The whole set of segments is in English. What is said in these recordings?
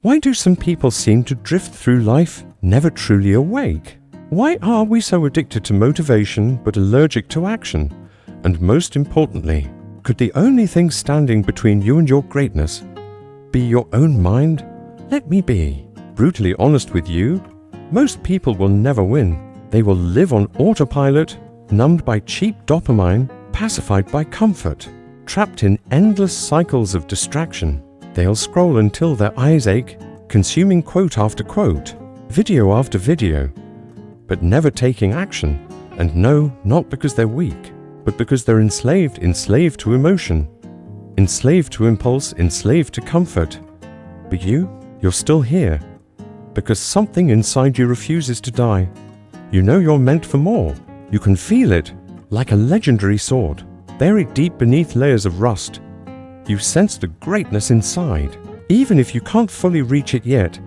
Why do some people seem to drift through life, never truly awake? Why are we so addicted to motivation but allergic to action? And most importantly, could the only thing standing between you and your greatness be your own mind? Let me be brutally honest with you. Most people will never win. They will live on autopilot, numbed by cheap dopamine, pacified by comfort, trapped in endless cycles of distraction. They'll scroll until their eyes ache, consuming quote after quote, video after video, but never taking action. And no, not because they're weak, but because they're enslaved to emotion, enslaved to impulse, enslaved to comfort. But you're still here, because something inside you refuses to die. You know you're meant for more. You can feel it, like a legendary sword, buried deep beneath layers of rust. You sense the greatness inside, even if you can't fully reach it yet.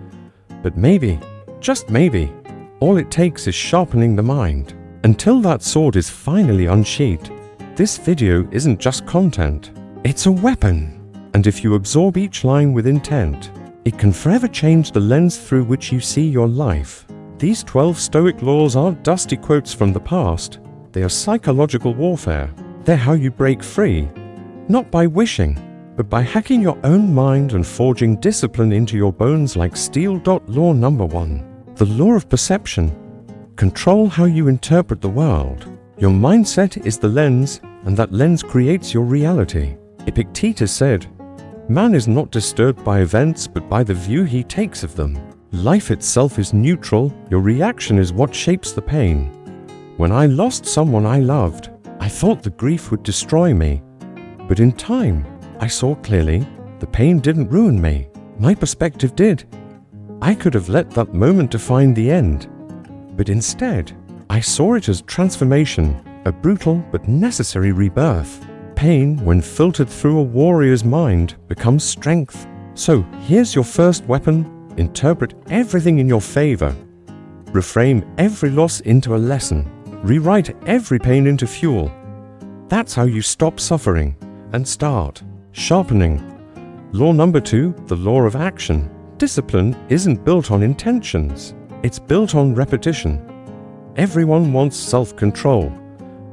But maybe, just maybe, all it takes is sharpening the mind. Until that sword is finally unsheathed, this video isn't just content, it's a weapon. And if you absorb each line with intent, it can forever change the lens through which you see your life. These 12 Stoic laws aren't dusty quotes from the past. They are psychological warfare. They're how you break free, not by wishing, but by hacking your own mind and forging discipline into your bones like steel. Law number 1. The law of perception. Control how you interpret the world. Your mindset is the lens, and that lens creates your reality. Epictetus said, "Man is not disturbed by events, but by the view he takes of them." Life itself is neutral. Your reaction is what shapes the pain. When I lost someone I loved, I thought the grief would destroy me. But in time, I saw clearly, the pain didn't ruin me. My perspective did. I could have let that moment define the end. But instead, I saw it as transformation, a brutal but necessary rebirth. Pain, when filtered through a warrior's mind, becomes strength. So here's your first weapon. Interpret everything in your favor. Reframe every loss into a lesson. Rewrite every pain into fuel. That's how you stop suffering and start sharpening. Law number 2, the law of action. Discipline isn't built on intentions. It's built on repetition. Everyone wants self-control,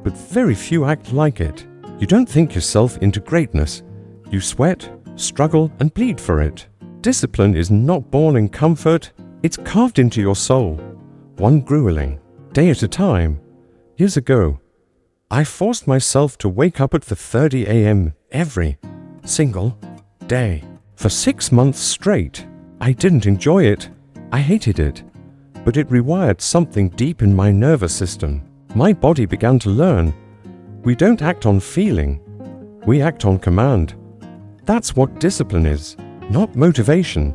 but very few act like it. You don't think yourself into greatness. You sweat, struggle, and bleed for it. Discipline is not born in comfort. It's carved into your soul, one grueling day at a time. Years ago, I forced myself to wake up at 4:30 a.m. every single day. For 6 months straight. I didn't enjoy it. I hated it. But it rewired something deep in my nervous system. My body began to learn. We don't act on feeling. We act on command. That's what discipline is, not motivation.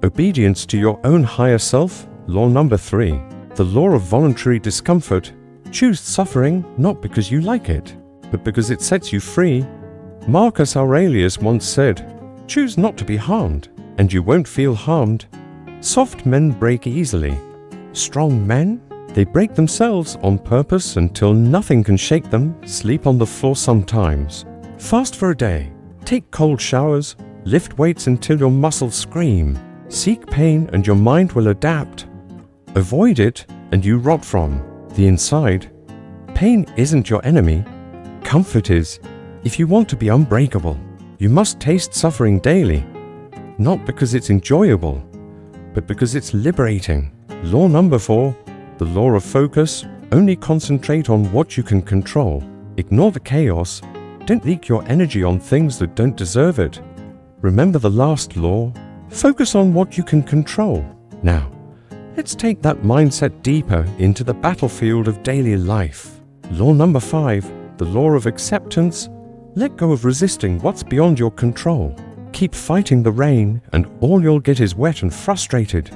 Obedience to your own higher self. Law number 3. The law of voluntary discomfort. Choose suffering not because you like it, but because it sets you free. Marcus Aurelius once said, "Choose not to be harmed, and you won't feel harmed." Soft men break easily. Strong men? They break themselves on purpose until nothing can shake them. Sleep on the floor sometimes. Fast for a day. Take cold showers. Lift weights until your muscles scream. Seek pain and your mind will adapt. Avoid it and you rot from the inside. Pain isn't your enemy. Comfort is. If you want to be unbreakable, you must taste suffering daily. Not because it's enjoyable, but because it's liberating. Law number 4, the law of focus. Only concentrate on what you can control. Ignore the chaos. Don't leak your energy on things that don't deserve it. Remember the last law. Focus on what you can control. Now, let's take that mindset deeper into the battlefield of daily life. Law number 5, the law of acceptance. Let go of resisting what's beyond your control. Keep fighting the rain and all you'll get is wet and frustrated.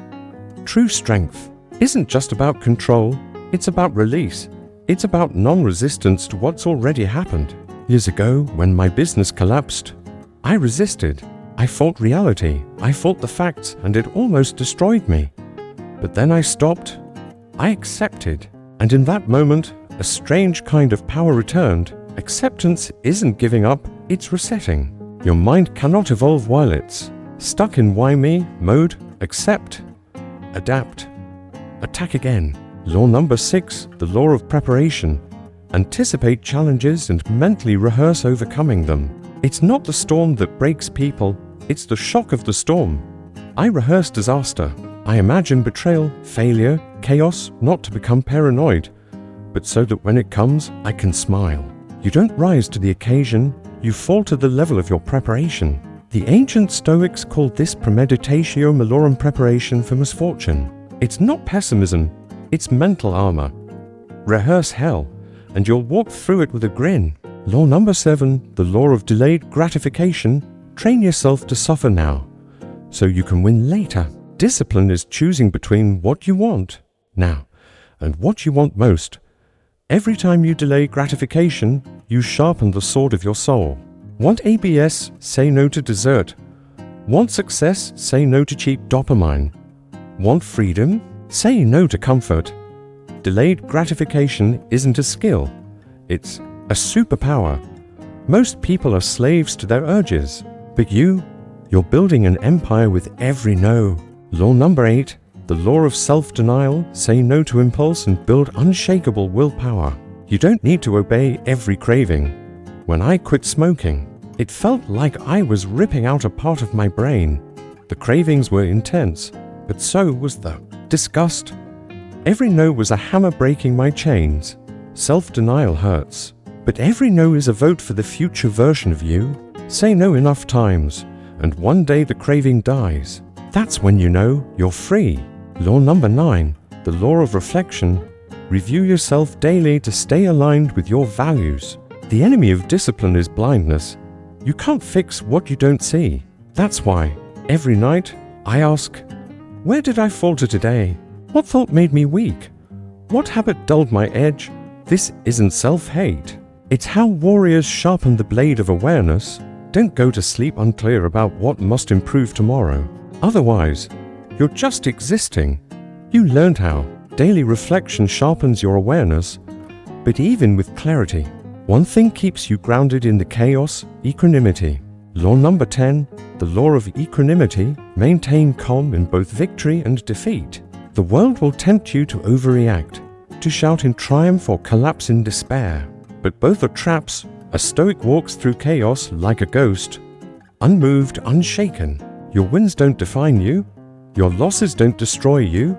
True strength isn't just about control, it's about release. It's about non-resistance to what's already happened. Years ago, when my business collapsed, I resisted. I fought reality, I fought the facts, and it almost destroyed me. But then I stopped. I accepted. And in that moment, a strange kind of power returned. Acceptance isn't giving up, it's resetting. Your mind cannot evolve while it's Stuck in why me mode, accept, adapt, attack again. Law number 6, the law of preparation. Anticipate challenges and mentally rehearse overcoming them. It's not the storm that breaks people, it's the shock of the storm. I rehearse disaster. I imagine betrayal, failure, chaos, not to become paranoid, but so that when it comes, I can smile. You don't rise to the occasion, you fall to the level of your preparation. The ancient Stoics called this premeditatio malorum, preparation for misfortune. It's not pessimism, it's mental armor. Rehearse hell, and you'll walk through it with a grin. Law number 7, the law of delayed gratification. Train yourself to suffer now, so you can win later. Discipline is choosing between what you want now and what you want most. Every time you delay gratification, you sharpen the sword of your soul. Want ABS? Say no to dessert. Want success? Say no to cheap dopamine. Want freedom? Say no to comfort. Delayed gratification isn't a skill, it's a superpower. Most people are slaves to their urges, but you're building an empire with every no. Law number 8, the law of self-denial. Say no to impulse and build unshakable willpower. You don't need to obey every craving. When I quit smoking, it felt like I was ripping out a part of my brain. The cravings were intense, but so was the disgust. Every no was a hammer breaking my chains. Self-denial hurts, but every no is a vote for the future version of you. Say no enough times, and one day the craving dies. That's when you know you're free. Law number 9, the law of reflection. Review yourself daily to stay aligned with your values. The enemy of discipline is blindness. You can't fix what you don't see. That's why, every night, I ask, where did I falter today? What thought made me weak? What habit dulled my edge? This isn't self-hate. It's how warriors sharpen the blade of awareness. Don't go to sleep unclear about what must improve tomorrow. Otherwise, you're just existing. You learned how. Daily reflection sharpens your awareness, but even with clarity, one thing keeps you grounded in the chaos: equanimity. Law number 10, the law of equanimity. Maintain calm in both victory and defeat. The world will tempt you to overreact, to shout in triumph or collapse in despair. But both are traps. A Stoic walks through chaos like a ghost, unmoved, unshaken. Your wins don't define you. Your losses don't destroy you.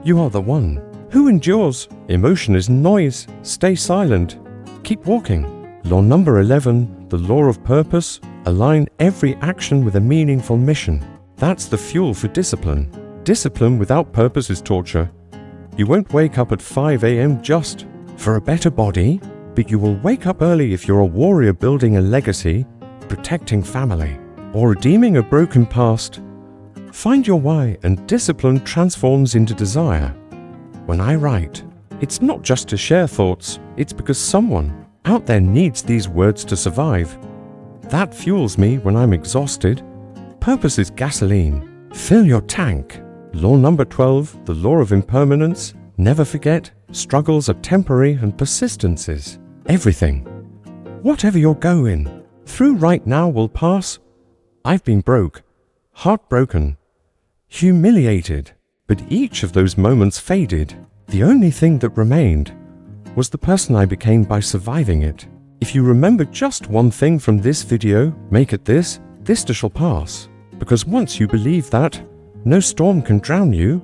You are the one who endures. Emotion is noise. Stay silent. Keep walking. Law number 11, the law of purpose. Align every action with a meaningful mission. That's the fuel for discipline. Discipline without purpose is torture. You won't wake up at 5 a.m. just for a better body, but you will wake up early if you're a warrior building a legacy, protecting family, or redeeming a broken past. Find your why, and discipline transforms into desire. When I write, it's not just to share thoughts, it's because someone out there needs these words to survive. That fuels me when I'm exhausted. Purpose is gasoline. Fill your tank. Law number 12, the law of impermanence. Never forget, struggles are temporary and persistence is everything. Whatever you're going through right now will pass. I've been broke, heartbroken, humiliated, but each of those moments faded. The only thing that remained was the person I became by surviving it. If you remember just one thing from this video, make it this too shall pass. Because once you believe that, no storm can drown you.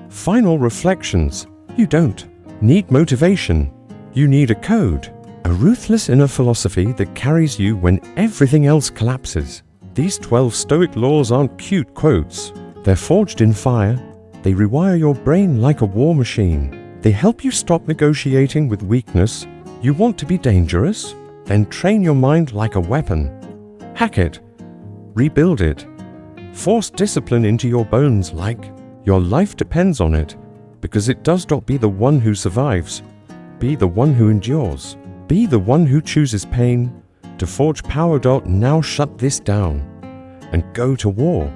Final reflections. You don't need motivation. You need a code. A ruthless inner philosophy that carries you when everything else collapses. These 12 Stoic laws aren't cute quotes. They're forged in fire. They rewire your brain like a war machine. They help you stop negotiating with weakness. You want to be dangerous? Then train your mind like a weapon. Hack it. Rebuild it. Force discipline into your bones like your life depends on it. Because it does not. Be the one who survives. Be the one who endures. Be the one who chooses pain to forge power. Now shut this down and go to war.